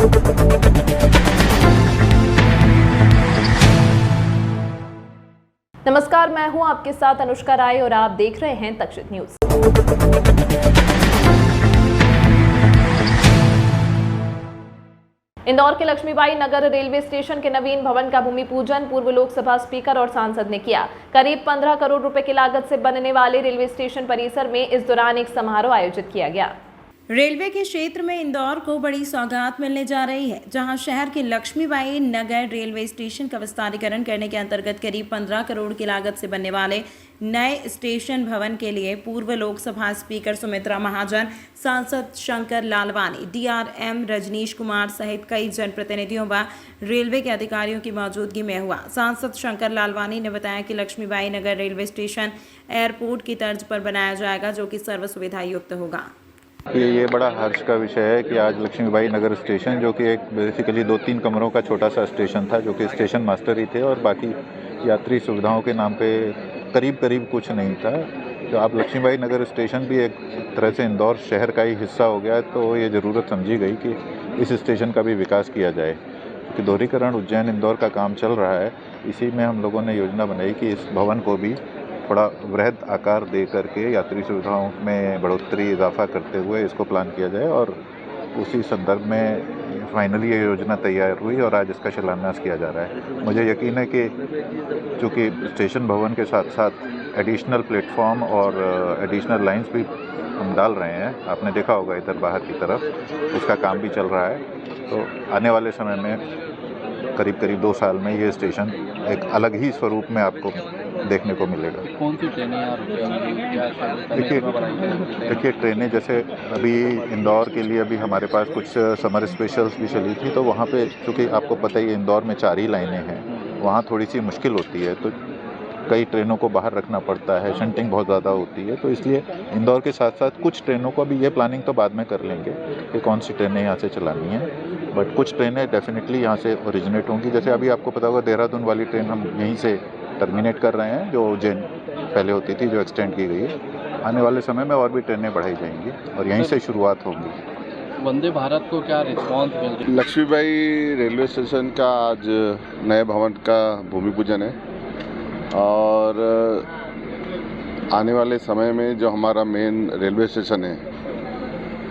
नमस्कार, मैं हूं आपके साथ अनुष्का राय और आप देख रहे हैं तक्षशिला न्यूज। इंदौर के लक्ष्मीबाई नगर रेलवे स्टेशन के नवीन भवन का भूमि पूजन पूर्व लोकसभा स्पीकर और सांसद ने किया। करीब 15 करोड़ रुपए की लागत से बनने वाले रेलवे स्टेशन परिसर में इस दौरान एक समारोह आयोजित किया गया। रेलवे के क्षेत्र में इंदौर को बड़ी सौगात मिलने जा रही है, जहां शहर के लक्ष्मीबाई नगर रेलवे स्टेशन का विस्तारीकरण करने के अंतर्गत करीब 15 करोड़ की लागत से बनने वाले नए स्टेशन भवन के लिए पूर्व लोकसभा स्पीकर सुमित्रा महाजन, सांसद शंकर लालवानी, DRM रजनीश कुमार सहित कई जनप्रतिनिधियों व रेलवे के अधिकारियों की मौजूदगी में हुआ। सांसद शंकर लालवानी ने बताया कि लक्ष्मीबाई नगर रेलवे स्टेशन एयरपोर्ट की तर्ज पर बनाया जाएगा, जो कि सर्व सुविधा युक्त होगा। ये बड़ा हर्ष का विषय है कि आज लक्ष्मीबाई नगर स्टेशन, जो कि एक बेसिकली 2-3 कमरों का छोटा सा स्टेशन था, जो कि स्टेशन मास्टर ही थे और बाकी यात्री सुविधाओं के नाम पे करीब कुछ नहीं था, तो आप लक्ष्मीबाई नगर स्टेशन भी एक तरह से इंदौर शहर का ही हिस्सा हो गया। तो ये ज़रूरत समझी गई कि इस स्टेशन का भी विकास किया जाए, क्योंकि दोहरीकरण उज्जैन इंदौर का काम चल रहा है। इसी में हम लोगों ने योजना बनाई कि इस भवन को भी थोड़ा वृहद आकार दे करके यात्री सुविधाओं में बढ़ोतरी इजाफा करते हुए इसको प्लान किया जाए, और उसी संदर्भ में फाइनली ये योजना तैयार हुई और आज इसका शिलान्यास किया जा रहा है। मुझे यकीन है कि चूँकि स्टेशन भवन के साथ साथ एडिशनल प्लेटफॉर्म और एडिशनल लाइंस भी हम डाल रहे हैं, आपने देखा होगा इधर बाहर की तरफ उसका काम भी चल रहा है। तो आने वाले समय में करीब 2 साल में ये स्टेशन एक अलग ही स्वरूप में आपको देखने को मिलेगा। कौन सी ट्रेनें देखिए ट्रेनें जैसे अभी इंदौर के लिए अभी हमारे पास कुछ समर स्पेशल्स भी चली थी, तो वहाँ पे चूँकि आपको पता ही है इंदौर में 4 ही लाइनें हैं, वहाँ थोड़ी सी मुश्किल होती है, तो कई ट्रेनों को बाहर रखना पड़ता है, शंटिंग बहुत ज़्यादा होती है। तो इसलिए इंदौर के साथ साथ कुछ ट्रेनों को भी ये प्लानिंग तो बाद में कर लेंगे कि कौन सी ट्रेनें यहाँ से चलानी है, बट कुछ ट्रेनें डेफिनेटली यहाँ से ओरिजिनेट होंगी। जैसे अभी आपको पता होगा देहरादून वाली ट्रेन हम यहीं से टर्मिनेट कर रहे हैं, जो उज्जैन पहले होती थी, जो एक्सटेंड की गई है। आने वाले समय में और भी ट्रेनें बढ़ाई जाएंगी और यहीं से शुरुआत होगी। वंदे भारत को क्या रिस्पॉन्स मिल रही है? लक्ष्मीबाई रेलवे स्टेशन का आज नए भवन का भूमि पूजन है, और आने वाले समय में जो हमारा मेन रेलवे स्टेशन है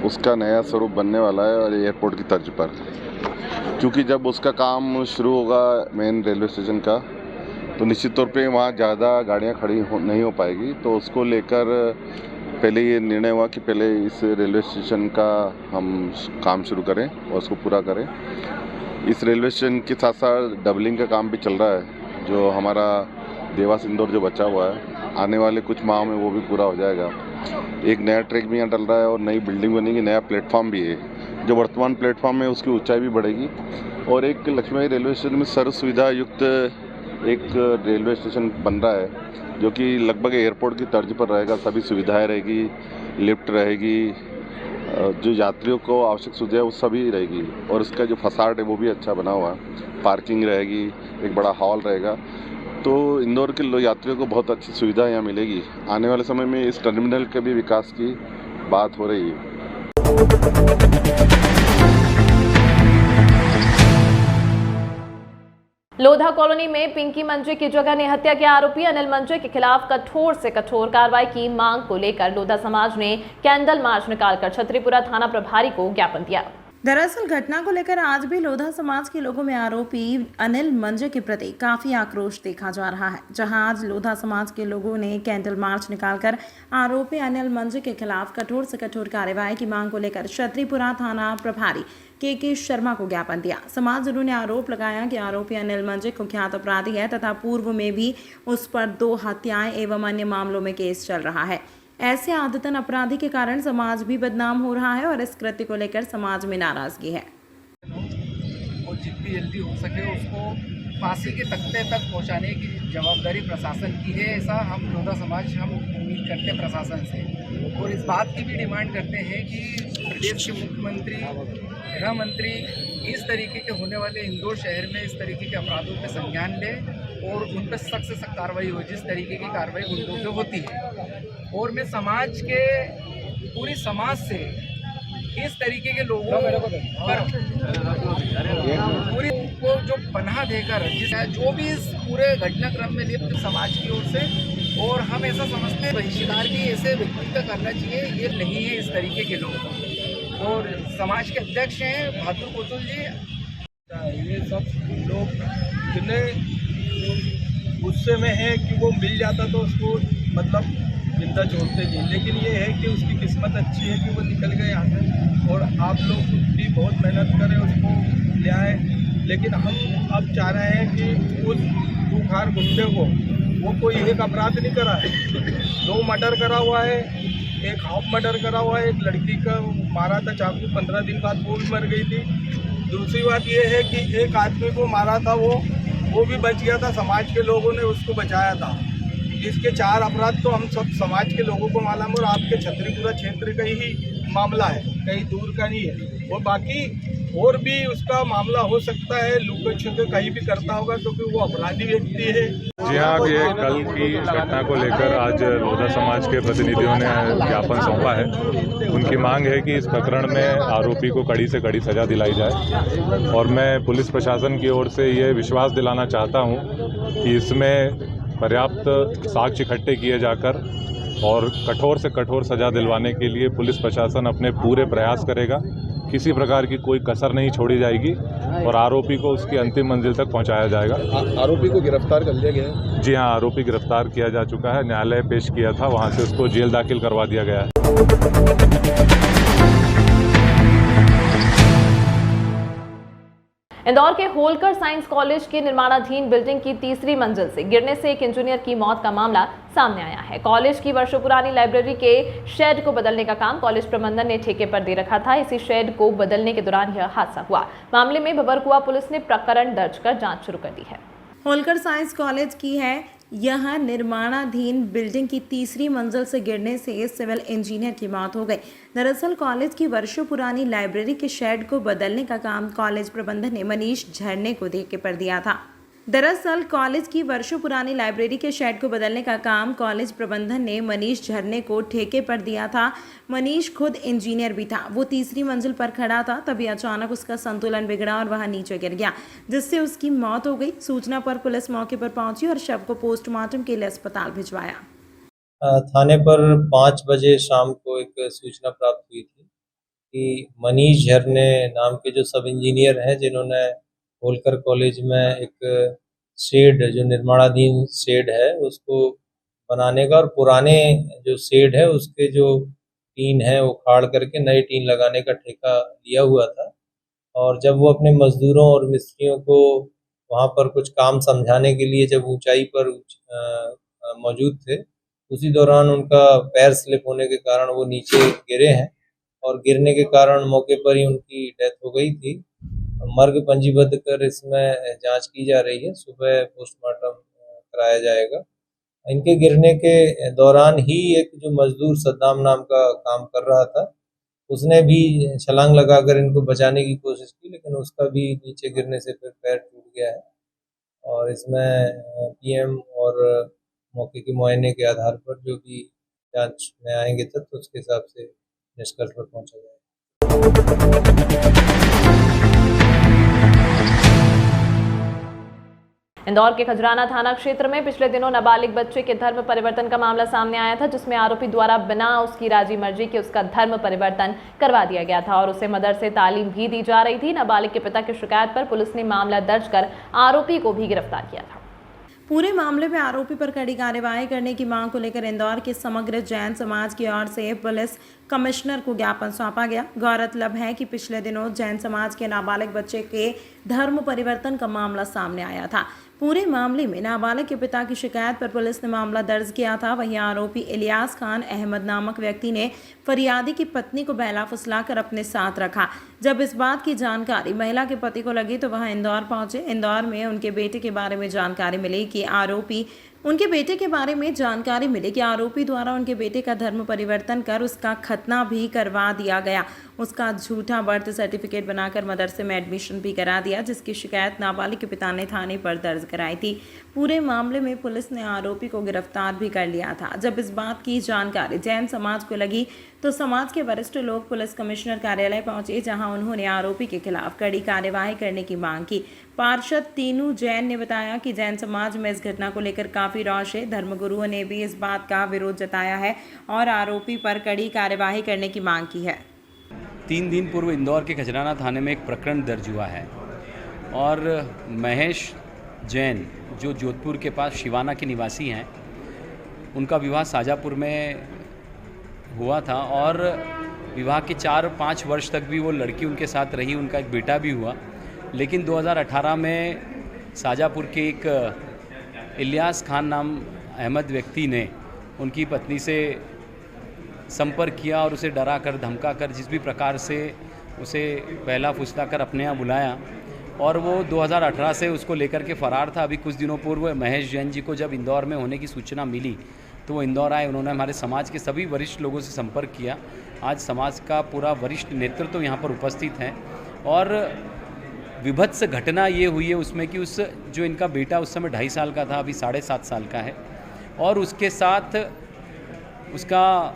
उसका नया स्वरूप बनने वाला है, और एयरपोर्ट की तर्ज पर। क्योंकि जब उसका काम शुरू होगा मेन रेलवे स्टेशन का, तो निश्चित तौर पे वहाँ ज़्यादा गाड़ियाँ खड़ी नहीं हो पाएगी। तो उसको लेकर पहले ये निर्णय हुआ कि पहले इस रेलवे स्टेशन का हम काम शुरू करें और उसको पूरा करें। इस रेलवे स्टेशन के साथ साथ डबलिंग का काम भी चल रहा है, जो हमारा देवास इंदौर जो बचा हुआ है, आने वाले कुछ माह में वो भी पूरा हो जाएगा। एक नया ट्रैक भी यहाँ डल रहा है और नई बिल्डिंग बनेगी, नया प्लेटफॉर्म भी है। जो वर्तमान प्लेटफॉर्म है उसकी ऊंचाई भी बढ़ेगी, और एक लक्ष्मीबाई रेलवे स्टेशन में सर्व सुविधा युक्त एक रेलवे स्टेशन बन रहा है, जो कि लगभग एयरपोर्ट की तर्ज पर रहेगा। सभी सुविधाएँ रहेगी, लिफ्ट रहेगी, जो यात्रियों को आवश्यक सुविधा वो सभी रहेगी, और इसका जो फसाड है वो भी अच्छा बना हुआ है। पार्किंग रहेगी, एक बड़ा हॉल रहेगा, तो इंदौर के यात्रियों को बहुत अच्छी सुविधा यहाँ मिलेगी। आने वाले समय में इस टर्मिनल के भी विकास की बात हो रही है। लोधा कॉलोनी में पिंकी मंजे की जगह ने हत्या के आरोपी अनिल मंजे के खिलाफ कठोर से कठोर कार्रवाई की मांग को लेकर लोधा समाज ने कैंडल मार्च निकालकर छतरीपुरा थाना प्रभारी को ज्ञापन दिया। दरअसल घटना को लेकर आज भी लोधा समाज के लोगों में आरोपी अनिल मंजे के प्रति काफी आक्रोश देखा जा रहा है, जहां आज लोधा समाज के लोगों ने कैंडल मार्च निकालकर आरोपी अनिल मंजे के खिलाफ कठोर से कठोर कार्रवाई की मांग को लेकर छतरीपुरा थाना प्रभारी के शर्मा को ज्ञापन दिया। समाजजनों ने आरोप लगाया कि आरोपी अनिल मंजे कुख्यात अपराधी है तथा पूर्व में भी उस पर 2 हत्याएं एवं अन्य मामलों में केस चल रहा है। ऐसे आदतन अपराधी के कारण समाज भी बदनाम हो रहा है और इस कृत्य को लेकर समाज में नाराजगी है। और जितनी जल्दी हो सके उसको फांसी के तख्ते तक पहुंचाने की जवाबदारी प्रशासन की है, ऐसा हम लोधा समाज हम उम्मीद करते हैं प्रशासन से। और इस बात की भी डिमांड करते हैं कि प्रदेश के मुख्यमंत्री, गृह मंत्री इस तरीके के होने वाले इंदौर शहर में इस तरीके के अपराधों पर संज्ञान ले और उन पर सख्त से सख्त कार्रवाई हो, जिस तरीके की कार्रवाई गुंडों पे होती है। और मैं समाज के पूरी समाज से इस तरीके के लोगों पर पनाह देकर जो भी इस पूरे घटनाक्रम में लिप्त समाज की ओर से, और हम ऐसा समझते हैं बहिष्कार भी ऐसे व्यक्ति का करना चाहिए, ये नहीं है इस तरीके के लोग। और समाज के अध्यक्ष हैं बहादुर कोतुल जी। ये सब लोग इतने गुस्से में हैं कि वो मिल जाता तो उसको मतलब जिंदा छोड़ते नहीं, लेकिन ये है कि उसकी किस्मत अच्छी है कि वो निकल गए यहाँ से, और आप लोग भी बहुत मेहनत करें उसको ले आए। लेकिन हम अब चाह रहे हैं कि उस खूंखार गुंडे को, वो कोई एक अपराध नहीं करा है, 2 मर्डर करा हुआ है, एक हाफ मर्डर करा हुआ है, एक लड़की का मारा था चाकू, 15 दिन बाद वो भी मर गई थी। दूसरी बात ये है कि एक आदमी को मारा था, वो भी बच गया था, समाज के लोगों ने उसको बचाया था। इसके 4 अपराध तो हम सब समाज के लोगों को मालूम, और आपके छतरीपुरा क्षेत्र का ही मामला है, कहीं दूर का नहीं है। और बाकी और भी उसका मामला हो सकता है, लुका छुपे कहीं भी करता होगा क्योंकि वो अपराधी व्यक्ति है। जी हाँ, ये कल की घटना को लेकर आज लोधा समाज के प्रतिनिधियों ने ज्ञापन सौंपा है। उनकी मांग है कि इस प्रकरण में आरोपी को कड़ी से कड़ी सज़ा दिलाई जाए, और मैं पुलिस प्रशासन की ओर से ये विश्वास दिलाना चाहता हूँ कि इसमें पर्याप्त साक्ष्य इकट्ठे किए जाकर और कठोर से कठोर सज़ा दिलवाने के लिए पुलिस प्रशासन अपने पूरे प्रयास करेगा। किसी प्रकार की कोई कसर नहीं छोड़ी जाएगी और आरोपी को उसकी अंतिम मंजिल तक पहुंचाया जाएगा। आरोपी को गिरफ्तार कर लिया गया है? जी हाँ, आरोपी गिरफ्तार किया जा चुका है, न्यायालय पेश किया था, वहां से उसको जेल दाखिल करवा दिया गया है। इंदौर के होलकर साइंस कॉलेज के निर्माणाधीन बिल्डिंग की 3री मंजिल से गिरने से एक इंजीनियर की मौत का मामला सामने आया है। कॉलेज की वर्षों पुरानी लाइब्रेरी के शेड को बदलने का काम कॉलेज प्रबंधन ने ठेके पर दे रखा था। इसी शेड को बदलने के दौरान यह हादसा हुआ। मामले में भबरकुआ पुलिस ने प्रकरण दर्ज कर जांच शुरू कर दी है। होलकर साइंस कॉलेज की है यह निर्माणाधीन बिल्डिंग की 3री मंजिल से गिरने से सिविल इंजीनियर की मौत हो गई। दरअसल कॉलेज की वर्षों पुरानी लाइब्रेरी के शेड को बदलने का काम कॉलेज प्रबंधन ने मनीष झरने को ठेके पर दिया था। दरअसल कॉलेज की वर्षों पुरानी लाइब्रेरी के शेड को बदलने का काम कॉलेज प्रबंधन ने मनीष झरने को ठेके पर दिया था। मनीष खुद इंजीनियर भी था। वो 3री मंजिल पर खड़ा था, तभी अचानक उसका संतुलन बिगड़ा और वह नीचे गिर गया, जिससे उसकी मौत हो गई। सूचना पर पुलिस मौके पर पहुंची और शव को पोस्टमार्टम के लिए अस्पताल भिजवाया। थाने पर 5 बजे शाम को एक सूचना प्राप्त हुई थी कि मनीष झरने नाम के जो सब इंजीनियर हैं, जिन्होंने होलकर कॉलेज में एक शेड, जो निर्माणाधीन शेड है, उसको बनाने का और पुराने जो शेड है उसके जो टीन है वो उखाड़ करके नई टीन लगाने का ठेका लिया हुआ था। और जब वो अपने मजदूरों और मिस्त्रियों को वहाँ पर कुछ काम समझाने के लिए जब ऊंचाई पर मौजूद थे, उसी दौरान उनका पैर स्लिप होने के कारण वो नीचे गिरे हैं और गिरने के कारण मौके पर ही उनकी डेथ हो गई थी। मर्ग पंजीबद्ध कर इसमें जांच की जा रही है। सुबह पोस्टमार्टम कराया जाएगा। इनके गिरने के दौरान ही एक जो मजदूर सद्दाम नाम का काम कर रहा था, उसने भी छलांग लगाकर इनको बचाने की कोशिश की, लेकिन उसका भी नीचे गिरने से फिर पैर टूट गया है। और इसमें पीएम और मौके के मुआयने के आधार पर जो भी जांच में आएंगे तथ्य, उसके हिसाब से निष्कर्ष पर पहुंचा जाएगा। इंदौर के खजराना थाना क्षेत्र में पिछले दिनों नाबालिग बच्चे के धर्म परिवर्तन का मामला सामने आया था, जिसमें आरोपी द्वारा बिना उसकी राजी मर्जी के उसका धर्म परिवर्तन करवा दिया गया था और उसे मदरसे तालीम भी दी जा रही थी। नाबालिग के पिता की शिकायत पर पुलिस ने मामला दर्ज कर आरोपी को भी गिरफ्तार किया था। पूरे मामले में आरोपी पर कड़ी कार्रवाई करने की मांग को लेकर इंदौर के समग्र जैन समाज की ओर से पुलिस कमिश्नर को ज्ञापन सौंपा गया। गौरतलब है कि पिछले दिनों जैन समाज के नाबालिग बच्चे के धर्म परिवर्तन का मामला सामने आया था। पूरे मामले में नाबालिग के पिता की शिकायत पर पुलिस ने मामला दर्ज किया था। वहीं आरोपी इलियास खान अहमद नामक व्यक्ति ने फरियादी की पत्नी को बहला फुसलाकर अपने साथ रखा। जब इस बात की जानकारी महिला के पति को लगी तो वह इंदौर पहुंचे। इंदौर में उनके बेटे के बारे में जानकारी मिली कि आरोपी द्वारा उनके बेटे का धर्म परिवर्तन कर उसका खतना भी करवा दिया गया। उसका झूठा बर्थ सर्टिफिकेट बनाकर मदरसे में एडमिशन भी करा दिया, जिसकी शिकायत नाबालिग के पिता ने थाने पर दर्ज कराई थी। पूरे मामले में पुलिस ने आरोपी को गिरफ्तार भी कर लिया था। जब इस बात की जानकारी जैन समाज को लगी तो समाज के वरिष्ठ लोग पुलिस कमिश्नर कार्यालय पहुंचे, जहां उन्होंने आरोपी के खिलाफ कड़ी कार्यवाही करने की मांग की। पार्षद तीनू जैन ने बताया कि जैन समाज में इस घटना को लेकर काफी रोष है। धर्मगुरुओं ने भी इस बात का विरोध जताया है और आरोपी पर कड़ी कार्यवाही करने की मांग की है। 3 दिन पूर्व इंदौर के खजराना थाने में एक प्रकरण दर्ज हुआ है और महेश जैन जो जोधपुर के पास शिवाना के निवासी हैं, उनका विवाह शाजापुर में हुआ था और विवाह के 4-5 वर्ष तक भी वो लड़की उनके साथ रही, उनका एक बेटा भी हुआ। लेकिन 2018 में शाजापुर के एक इलियास खान नाम अहमद व्यक्ति ने उनकी पत्नी से संपर्क किया और उसे डरा कर धमका कर जिस भी प्रकार से उसे पहला फुसला कर अपने यहाँ बुलाया और वो 2018 से उसको लेकर के फ़रार था। अभी कुछ दिनों पूर्व महेश जैन जी को जब इंदौर में होने की सूचना मिली तो वो इंदौर आए। उन्होंने हमारे समाज के सभी वरिष्ठ लोगों से संपर्क किया। आज समाज का पूरा वरिष्ठ नेतृत्व तो यहाँ पर उपस्थित है और विभत्स घटना ये हुई है उसमें कि उस जो इनका बेटा उस समय 2.5 साल का था, अभी 7.5 साल का है और उसके साथ उसका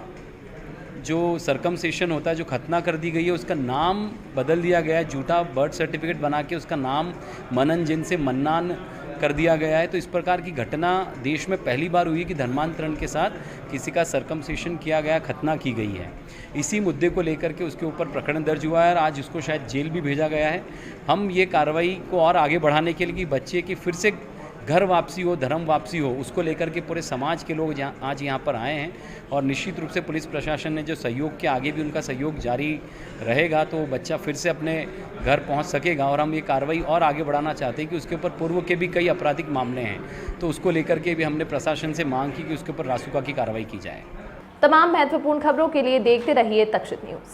जो सर्कमसेशन होता है, जो खतना कर दी गई है, उसका नाम बदल दिया गया है। झूठा बर्थ सर्टिफिकेट बना के उसका नाम मनन जिन से मन्नान कर दिया गया है। तो इस प्रकार की घटना देश में पहली बार हुई कि धर्मांतरण के साथ किसी का सर्कमसेशन किया गया, खतना की गई है। इसी मुद्दे को लेकर के उसके ऊपर प्रकरण दर्ज हुआ है और आज उसको शायद जेल भी भेजा गया है। हम ये कार्रवाई को और आगे बढ़ाने के लिए कि बच्चे की फिर से घर वापसी हो, धर्म वापसी हो, उसको लेकर के पूरे समाज के लोग आज यहाँ पर आए हैं और निश्चित रूप से पुलिस प्रशासन ने जो सहयोग किया, आगे भी उनका सहयोग जारी रहेगा तो बच्चा फिर से अपने घर पहुँच सकेगा। और हम ये कार्रवाई और आगे बढ़ाना चाहते हैं कि उसके ऊपर पूर्व के भी कई आपराधिक मामले हैं तो उसको लेकर के भी हमने प्रशासन से मांग की कि उसके ऊपर रासुका की कार्रवाई की जाए। तमाम महत्वपूर्ण खबरों के लिए देखते रहिए तक्षित न्यूज़।